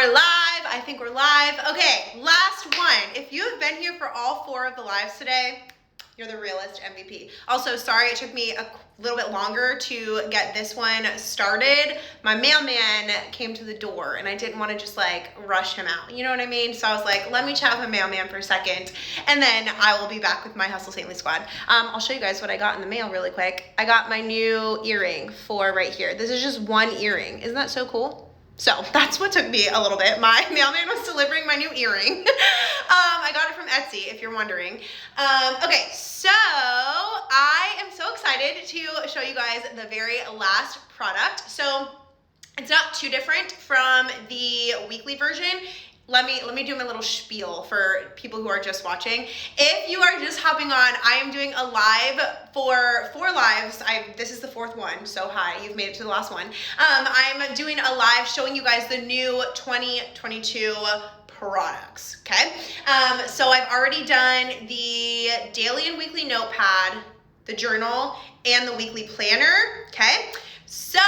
We're live. I think we're live. Okay, last one. If you have been here for all 4 of the lives today, you're the realest MVP. Also, sorry it took me a little bit longer to get this one started. My mailman came to the door and I didn't want to just like rush him out. You know what I mean? So I was like, let me chat with my mailman for a second and then I will be back with my Hustle Sanely Squad. I'll show you guys what I got in the mail really quick. I got my new earring for right here. This is just one earring. Isn't that so cool? So that's what took me a little bit. My mailman was delivering my new earring. I got it from Etsy, if you're wondering. Okay, so I am so excited to show you guys the very last product. So it's not too different from the weekly version. Let me do my little spiel for people who are just watching. If you are just hopping on, I am doing a live for 4 lives. This is the 4th one, so hi, you've made it to the last one. I'm doing a live showing you guys the new 2022 products, okay? So I've already done the daily and weekly notepad, the journal, and the weekly planner, okay? So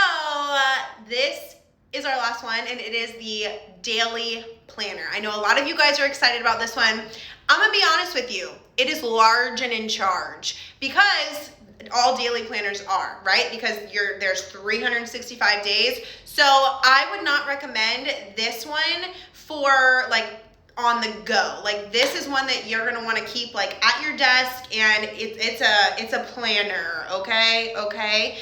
this is our last one, and it is the daily planner. I know a lot of you guys are excited about this one. I'm gonna be honest with you, it is large and in charge because all daily planners are, right? Because there's 365 days. So I would not recommend this one for like on the go. Like this is one that you're gonna want to keep like at your desk, and it's a planner, okay?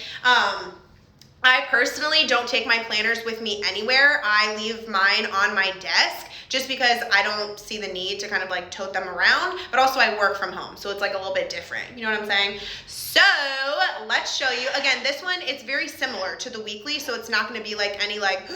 I personally don't take my planners with me anywhere. I leave mine on my desk just because I don't see the need to kind of like tote them around, but also I work from home, so it's like a little bit different. You know what I'm saying? So let's show you. Again, this one, it's very similar to the weekly, so it's not gonna be like any like,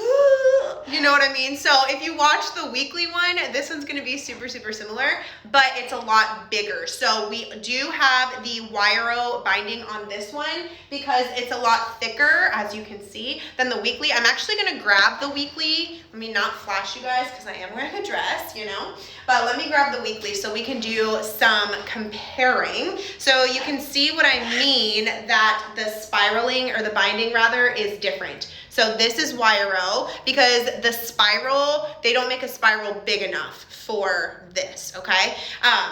you know what I mean? So if you watch the weekly one, this one's gonna be super, super similar, but it's a lot bigger. So we do have the Wire-O binding on this one because it's a lot thicker, as you can see, than the weekly. I'm actually gonna grab the weekly. Let me not flash you guys because I am wearing a dress, you know, but let me grab the weekly so we can do some comparing. So you can see what I mean, that the spiraling, or the binding rather, is different. So this is Wire-O because the spiral, they don't make a spiral big enough for this, okay?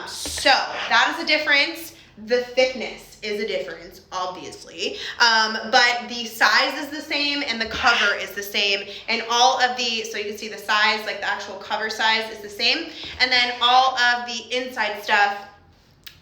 So that is a difference. The thickness is a difference, obviously, but the size is the same and the cover is the same, and all of the, so you can see the size, like the actual cover size is the same, and then all of the inside stuff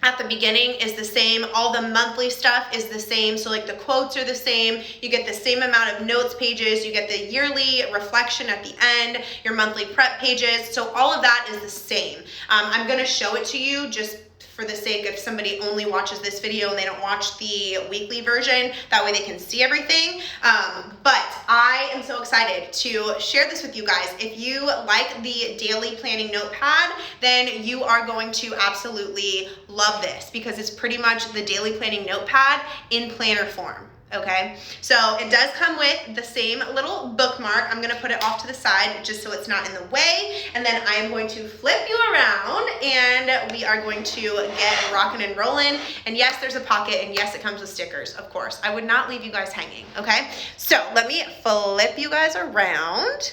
at the beginning is the same. All the monthly stuff is the same. So like the quotes are the same. You get the same amount of notes pages. You get the yearly reflection at the end, your monthly prep pages. So all of that is the same. I'm gonna show it to you just for the sake of somebody only watches this video and they don't watch the weekly version. That way they can see everything. But I am so excited to share this with you guys. If you like the daily planning notepad, then you are going to absolutely love this because it's pretty much the daily planning notepad in planner form. Okay, so it does come with the same little bookmark. I'm gonna put it off to the side just so it's not in the way, and then I am going to flip you around and we are going to get rocking and rolling. And yes, there's a pocket, and yes, it comes with stickers, of course. I would not leave you guys hanging, okay? So let me flip you guys around.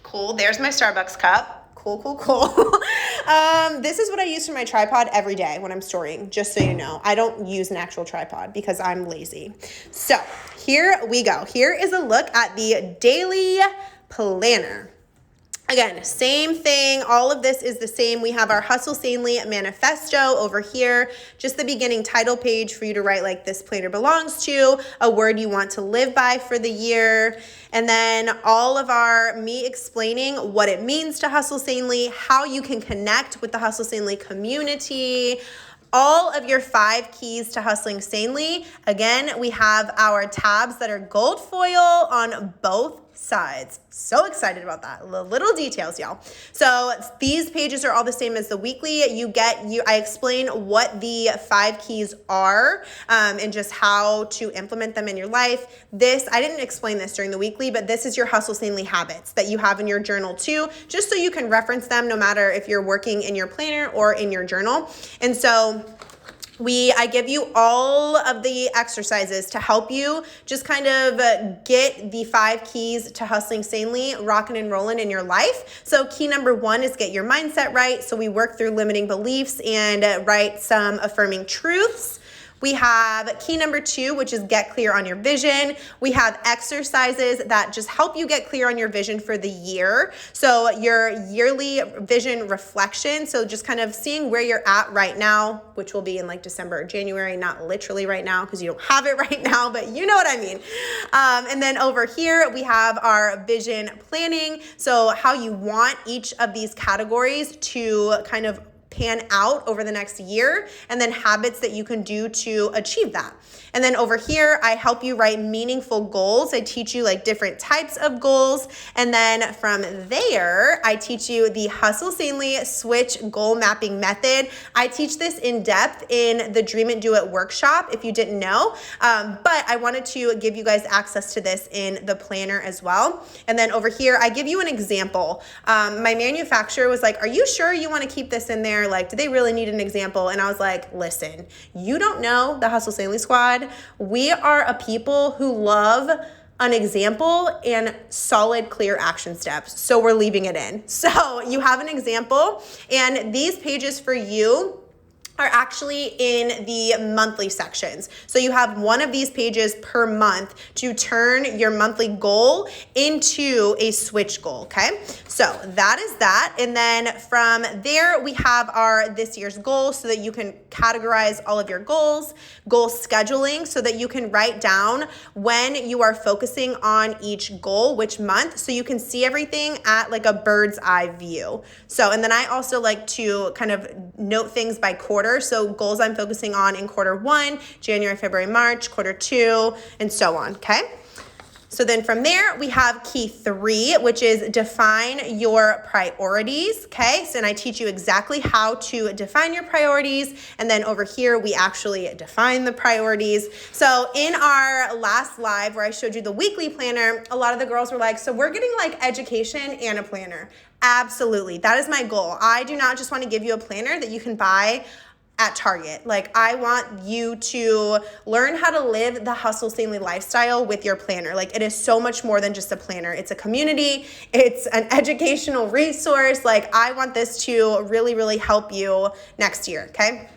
Cool, there's my Starbucks cup. Cool. This is what I use for my tripod every day when I'm storing, just so you know. I don't use an actual tripod because I'm lazy. So here we go. Here is a look at the daily planner. Again, same thing. All of this is the same. We have our Hustle Sanely manifesto over here. Just the beginning title page for you to write like this planner belongs to, a word you want to live by for the year. And then all of me explaining what it means to hustle sanely, how you can connect with the Hustle Sanely community, all of your 5 keys to hustling sanely. Again, we have our tabs that are gold foil on both sides. So excited about that. The little details, y'all. So these pages are all the same as the weekly. I explain what the 5 keys are and just how to implement them in your life. I didn't explain this during the weekly, but this is your hustle sanely habits that you have in your journal too, just so you can reference them no matter if you're working in your planner or in your journal. And so I give you all of the exercises to help you just kind of get the 5 keys to hustling sanely, rocking and rolling in your life. So key number 1 is get your mindset right. So we work through limiting beliefs and write some affirming truths. We have key number 2, which is get clear on your vision. We have exercises that just help you get clear on your vision for the year. So your yearly vision reflection. So just kind of seeing where you're at right now, which will be in like December or January, not literally right now because you don't have it right now, but you know what I mean. And then over here, we have our vision planning. So how you want each of these categories to kind of pan out over the next year, and then habits that you can do to achieve that. And then over here, I help you write meaningful goals. I teach you like different types of goals. And then from there, I teach you the Hustle Sanely Switch goal mapping method. I teach this in depth in the Dream and Do It workshop, if you didn't know. But I wanted to give you guys access to this in the planner as well. And then over here, I give you an example. My manufacturer was like, are you sure you want to keep this in there? Like, do they really need an example? And I was like, listen, you don't know the Hustle Sanely Squad. We are a people who love an example and solid, clear action steps. So we're leaving it in. So you have an example, and these pages for you are actually in the monthly sections. So you have one of these pages per month to turn your monthly goal into a switch goal, okay? So that is that. And then from there, we have our this year's goals so that you can categorize all of your goals, goal scheduling so that you can write down when you are focusing on each goal, which month, so you can see everything at like a bird's eye view. So, and then I also like to kind of note things by quarter. So goals I'm focusing on in quarter 1, January, February, March, quarter 2, and so on, okay? So then from there, we have key 3, which is define your priorities, okay? So, and I teach you exactly how to define your priorities. And then over here, we actually define the priorities. So in our last live where I showed you the weekly planner, a lot of the girls were like, so we're getting like education and a planner. Absolutely, that is my goal. I do not just want to give you a planner that you can buy at Target. Like, I want you to learn how to live the Hustle Sanely lifestyle with your planner. Like, it is so much more than just a planner. It's a community. It's an educational resource. Like, I want this to really, really help you next year, okay?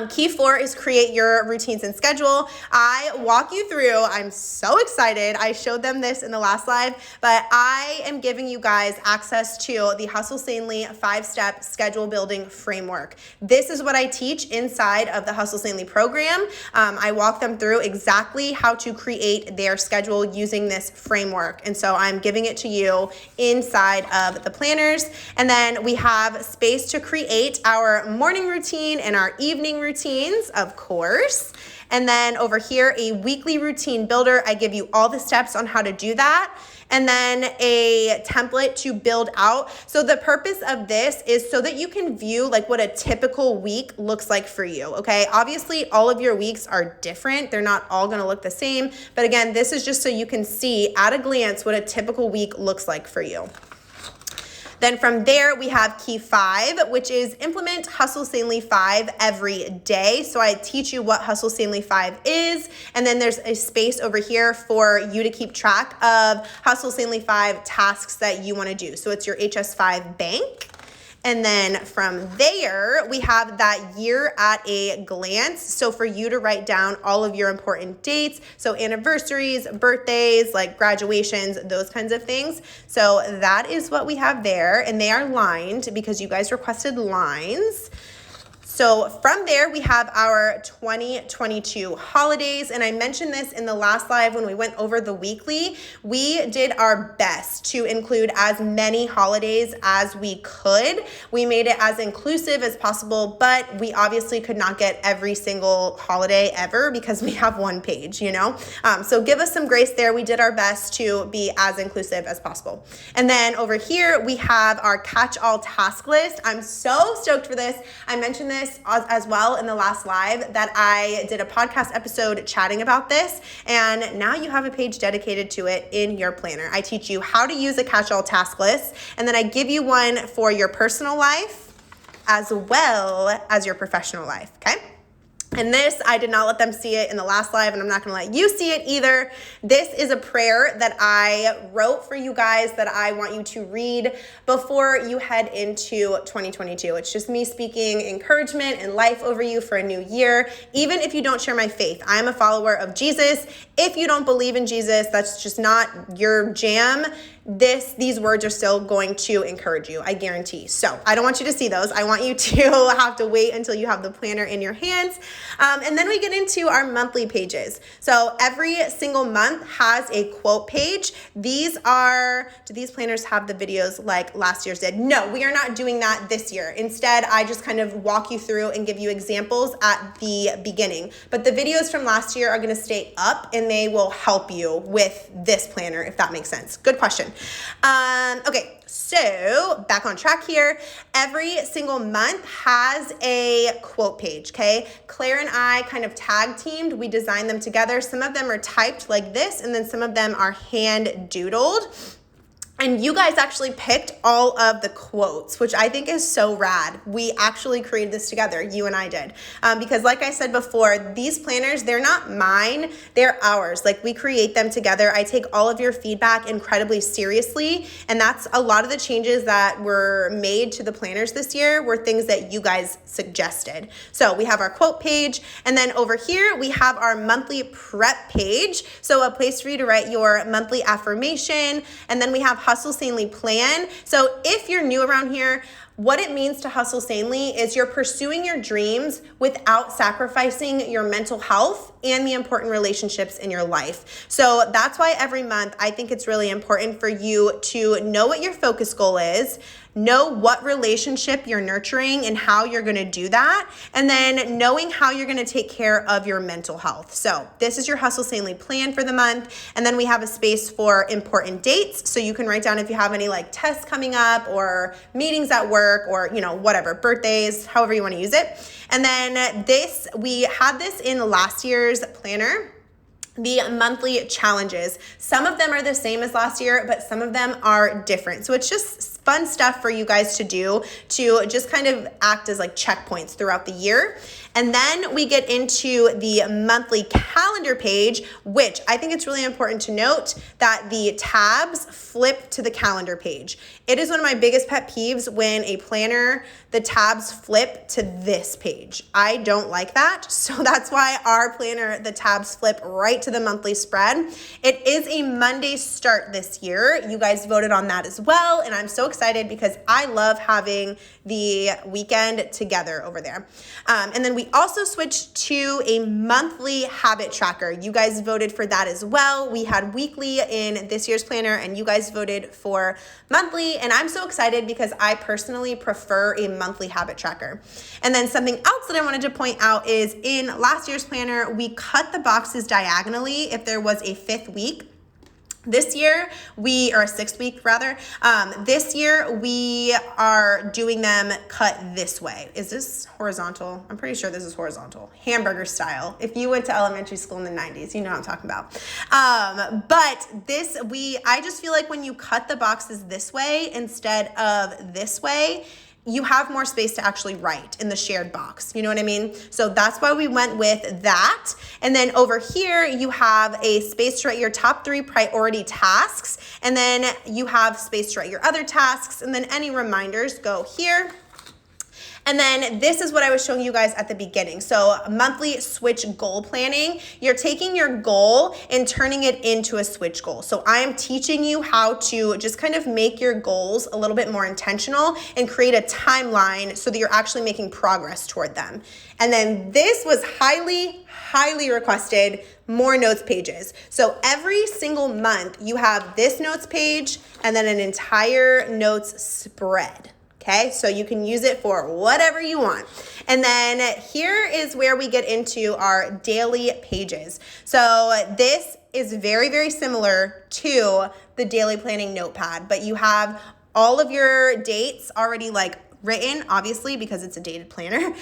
Key 4 is create your routines and schedule. I walk you through, I'm so excited. I showed them this in the last live, but I am giving you guys access to the Hustle Sanely 5-step schedule building framework. This is what I teach inside of the Hustle Sanely program. I walk them through exactly how to create their schedule using this framework. And so I'm giving it to you inside of the planners. And then we have space to create our morning routine and our evening routines, of course. And then over here, a weekly routine builder. I give you all the steps on how to do that. And then a template to build out. So the purpose of this is so that you can view like what a typical week looks like for you, okay? Obviously, all of your weeks are different. They're not all gonna look the same. But again, this is just so you can see at a glance what a typical week looks like for you. Then from there, we have key 5, which is implement Hustle Sanely 5 every day. So I teach you what Hustle Sanely 5 is, and then there's a space over here for you to keep track of Hustle Sanely 5 tasks that you want to do. So it's your HS5 bank. And then from there, we have that year at a glance. So for you to write down all of your important dates, so anniversaries, birthdays, like graduations, those kinds of things. So that is what we have there. And they are lined because you guys requested lines. So from there, we have our 2022 holidays. And I mentioned this in the last live when we went over the weekly. We did our best to include as many holidays as we could. We made it as inclusive as possible, but we obviously could not get every single holiday ever because we have one page, you know? So give us some grace there. We did our best to be as inclusive as possible. And then over here, we have our catch-all task list. I'm so stoked for this. I mentioned this as well in the last live that I did a podcast episode chatting about this, and now you have a page dedicated to it in your planner. I teach you how to use a catch-all task list, and then I give you one for your personal life as well as your professional life, okay? And this, I did not let them see it in the last live, and I'm not gonna let you see it either. This is a prayer that I wrote for you guys that I want you to read before you head into 2022. It's just me speaking encouragement and life over you for a new year. Even if you don't share my faith, I am a follower of Jesus. If you don't believe in Jesus, that's just not your jam. These words are still going to encourage you, I guarantee. So I don't want you to see those. I want you to have to wait until you have the planner in your hands. And then we get into our monthly pages. So every single month has a quote page. Do these planners have the videos like last year's did? No, we are not doing that this year. Instead, I just kind of walk you through and give you examples at the beginning. But the videos from last year are gonna stay up and they will help you with this planner, if that makes sense. Good question. Okay, so back on track here. Every single month has a quote page, okay? Claire and I kind of tag teamed. We designed them together. Some of them are typed like this, and then some of them are hand doodled. And you guys actually picked all of the quotes, which I think is so rad. We actually created this together, you and I did. Because like I said before, these planners, they're not mine, they're ours. Like we create them together. I take all of your feedback incredibly seriously. And that's a lot of the changes that were made to the planners this year were things that you guys suggested. So we have our quote page. And then over here, we have our monthly prep page. So a place for you to write your monthly affirmation. And then we have Hustle Sanely Plan. So if you're new around here, what it means to hustle sanely is you're pursuing your dreams without sacrificing your mental health and the important relationships in your life. So that's why every month I think it's really important for you to know what your focus goal is, know what relationship you're nurturing and how you're gonna do that, and then knowing how you're gonna take care of your mental health. So this is your Hustle Sanely plan for the month, and then we have a space for important dates, so you can write down if you have any like tests coming up or meetings at work or whatever, birthdays, however you wanna use it. And then we had this in last year's planner, the monthly challenges. Some of them are the same as last year, but some of them are different. So it's just fun stuff for you guys to do to just kind of act as like checkpoints throughout the year. And then we get into the monthly calendar page, which I think it's really important to note that the tabs flip to the calendar page. It is one of my biggest pet peeves when a planner, the tabs flip to this page. I don't like that. So that's why our planner, the tabs flip right to the monthly spread. It is a Monday start this year. You guys voted on that as well. And I'm so excited because I love having the weekend together over there. And then we also switched to a monthly habit tracker. You guys voted for that as well. We had weekly in this year's planner and you guys voted for monthly. And I'm so excited because I personally prefer a monthly habit tracker. And then something else that I wanted to point out is in last year's planner, we cut the boxes diagonally if there was a fifth week. This year, or a sixth week rather, this year we are doing them cut this way. Is this horizontal? I'm pretty sure this is horizontal. Hamburger style. If you went to elementary school in the 90s, you know what I'm talking about. But I just feel like when you cut the boxes this way instead of this way, you have more space to actually write in the shared box. You know what I mean? So that's why we went with that. And then over here, you have a space to write your top 3 priority tasks. And then you have space to write your other tasks. And then any reminders go here. And then this is what I was showing you guys at the beginning. So monthly switch goal planning, you're taking your goal and turning it into a switch goal. So I am teaching you how to just kind of make your goals a little bit more intentional and create a timeline so that you're actually making progress toward them. And then this was highly, highly requested, more notes pages. So every single month you have this notes page and then an entire notes spread. Okay, so you can use it for whatever you want. And then here is where we get into our daily pages. So this is very, very similar to the daily planning notepad, but you have all of your dates already like written, obviously, because it's a dated planner.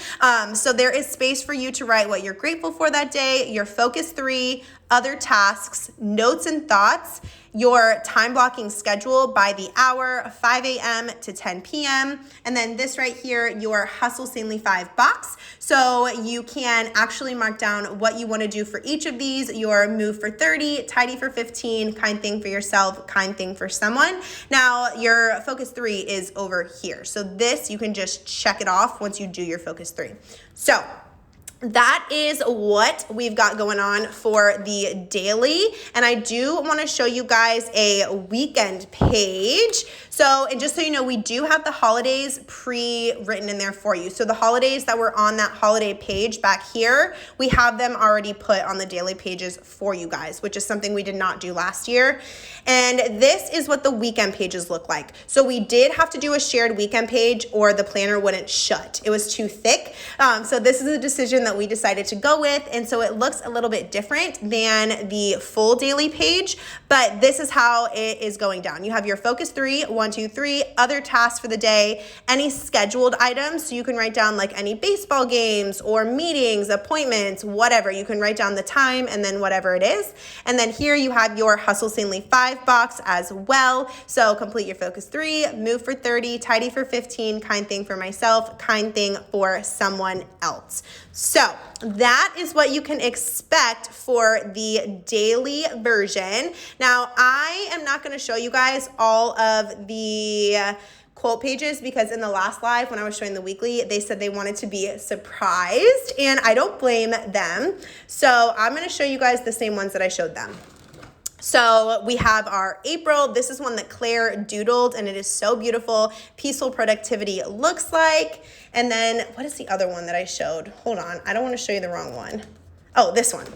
So there is space for you to write what you're grateful for that day, your focus 3, other tasks, notes and thoughts, your time blocking schedule by the hour, 5 a.m. to 10 p.m. And then this right here, your Hustle Sanely 5 box. So you can actually mark down what you want to do for each of these, your move for 30, tidy for 15, kind thing for yourself, kind thing for someone. Now your focus 3 is over here. So this, you can just check it off once you do your focus 3. So that is what we've got going on for the daily. And I do want to show you guys a weekend page. So, and just so you know, we do have the holidays pre-written in there for you. So the holidays that were on that holiday page back here, we have them already put on the daily pages for you guys, which is something we did not do last year. And this is what the weekend pages look like. So we did have to do a shared weekend page or the planner wouldn't shut. It was too thick. So this is a decision that we decided to go with. And so it looks a little bit different than the full daily page, but this is how it is going down. You have your focus 3, 1, 2, 3, other tasks for the day, any scheduled items. So you can write down like any baseball games or meetings, appointments, whatever. You can write down the time and then whatever it is. And then here you have your Hustle Sanely 5 box as well. So complete your focus 3, move for 30, tidy for 15, kind thing for myself, kind thing for someone else. So that is what you can expect for the daily version. Now, I am not going to show you guys all of the quote pages because in the last live when I was showing the weekly, they said they wanted to be surprised, and I don't blame them. So I'm going to show you guys the same ones that I showed them. So we have our April. This is one that Claire doodled, and it is so beautiful. Peaceful productivity looks like. And then what is the other one that I showed? Hold on. I don't want to show you the wrong one. Oh, this one.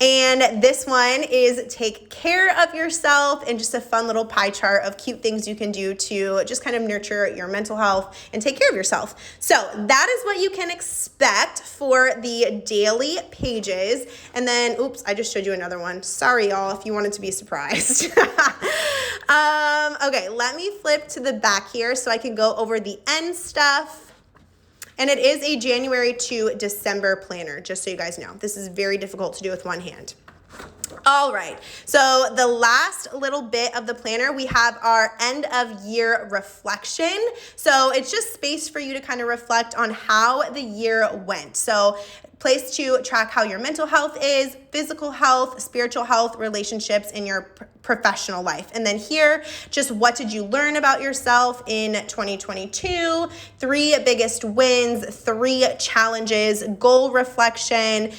And this one is take care of yourself, and just a fun little pie chart of cute things you can do to just kind of nurture your mental health and take care of yourself. So that is what you can expect for the daily pages. And then, oops, I just showed you another one. Sorry, y'all, if you wanted to be surprised. Okay, let me flip to the back here so I can go over the end stuff. And it is a January to December planner, just so you guys know. This is very difficult to do with one hand. All right, so the last little bit of the planner, we have our end of year reflection. So it's just space for you to kind of reflect on how the year went. So place to track how your mental health is, physical health, spiritual health, relationships, in your professional life. And then here, just what did you learn about yourself in 2022? 3 biggest wins, 3 challenges, goal reflection,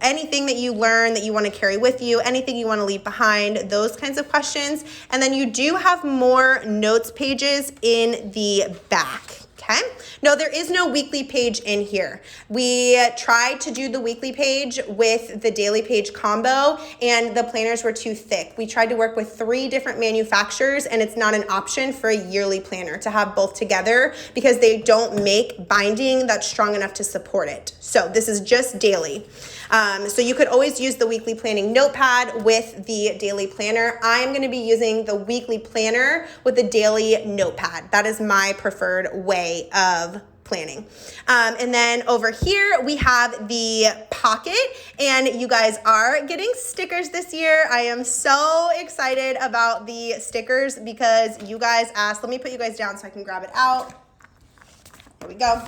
anything that you learn that you want to carry with you, anything you want to leave behind, those kinds of questions. And then you do have more notes pages in the back. Okay. No, there is no weekly page in here. We tried to do the weekly page with the daily page combo, and the planners were too thick. We tried to work with 3 different manufacturers, and it's not an option for a yearly planner to have both together because they don't make binding that's strong enough to support it. So this is just daily. So you could always use the weekly planning notepad with the daily planner. I'm going to be using the weekly planner with the daily notepad. That is my preferred way of planning. And then over here, we have the pocket, and you guys are getting stickers this year. I am so excited about the stickers because you guys asked. Let me put you guys down so I can grab it out. There we go.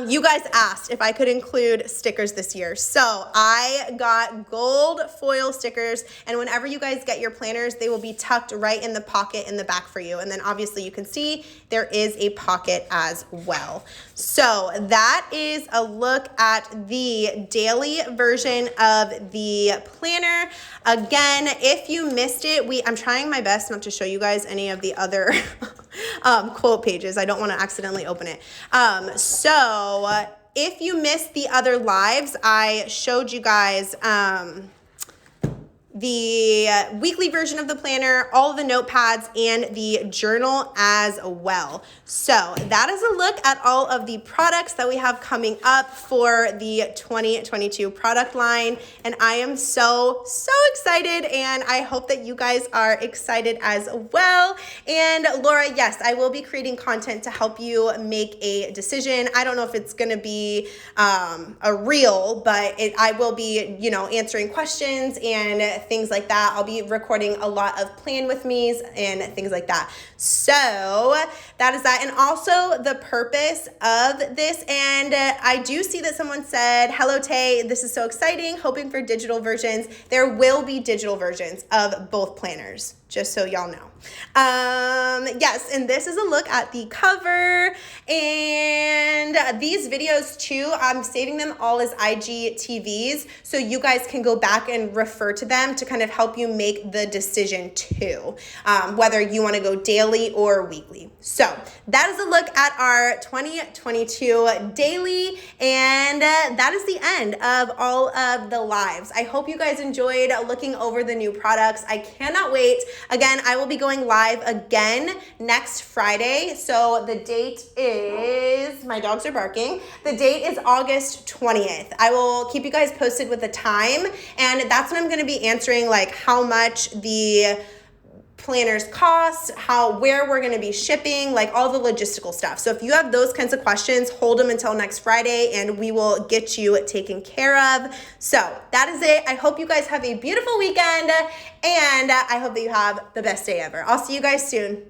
You guys asked if I could include stickers this year. So I got gold foil stickers, and whenever you guys get your planners, they will be tucked right in the pocket in the back for you. And then obviously you can see there is a pocket as well. So that is a look at the daily version of the planner. Again, if you missed it, I'm trying my best not to show you guys any of the other quote pages. I don't want to accidentally open it. So if you missed the other lives, I showed you guys the weekly version of the planner, all of the notepads, and the journal as well. So that is a look at all of the products that we have coming up for the 2022 product line. And I am so excited, and I hope that you guys are excited as well. And Laura, yes, I will be creating content to help you make a decision. I don't know if it's going to be a reel, but I will be, answering questions and things like that. I'll be recording a lot of plan with me's and things like that. So that is that. And also the purpose of this. And I do see that someone said, hello, Tay, this is so exciting. Hoping for digital versions. There will be digital versions of both planners, just so y'all know. Yes, and this is a look at the cover, and these videos too, I'm saving them all as IGTVs, so you guys can go back and refer to them to kind of help you make the decision too, whether you want to go daily or weekly. So that is a look at our 2022 daily, and that is the end of all of the lives. I hope you guys enjoyed looking over the new products. I cannot wait. Again, I will be going live again next Friday. So the date is, my dogs are barking. The date is August 20th. I will keep you guys posted with the time, and that's when I'm going to be answering like how much the planners cost, where we're going to be shipping, like all the logistical stuff. So if you have those kinds of questions, hold them until next Friday and we will get you taken care of. So that is it. I hope you guys have a beautiful weekend, and I hope that you have the best day ever. I'll see you guys soon.